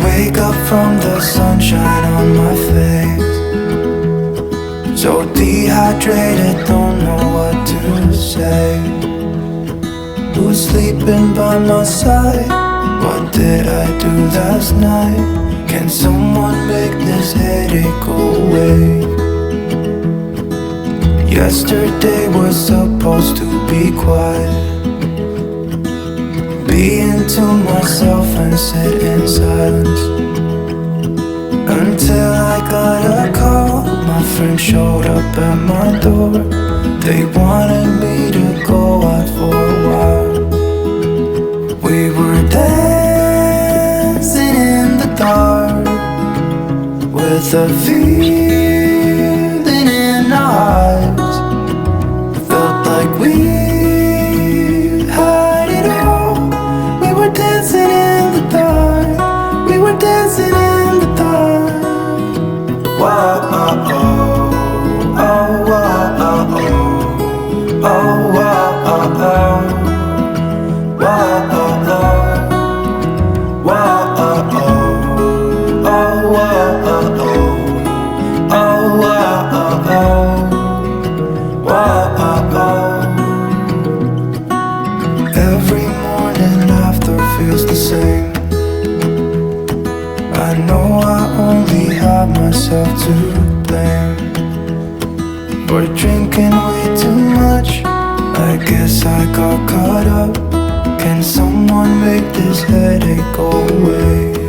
wake up from the sunshine on my face, so dehydrated, don't know what to say. Who's sleeping by my side? What did I do last night? Can someone make this headache go away? Yesterday was supposed to be quiet, being to myself and sit in silence, until I got a call. My friend showed up at my door. They wanted me to go out for a while. We were dancing in the dark, with a feeling in our hearts. Felt like we had it all. We were dancing in the dark. We were dancing in the dark. Wow, oh, oh, oh, oh, oh, oh, wow, oh, oh, wow, oh, oh, wow, oh, oh, oh, wow, oh, oh, oh, wow, oh, oh, wow, oh, oh. Every morning after feels the same. I know I only have myself to blame, or drinking way too much. I guess I got caught up. Can someone make this headache go away?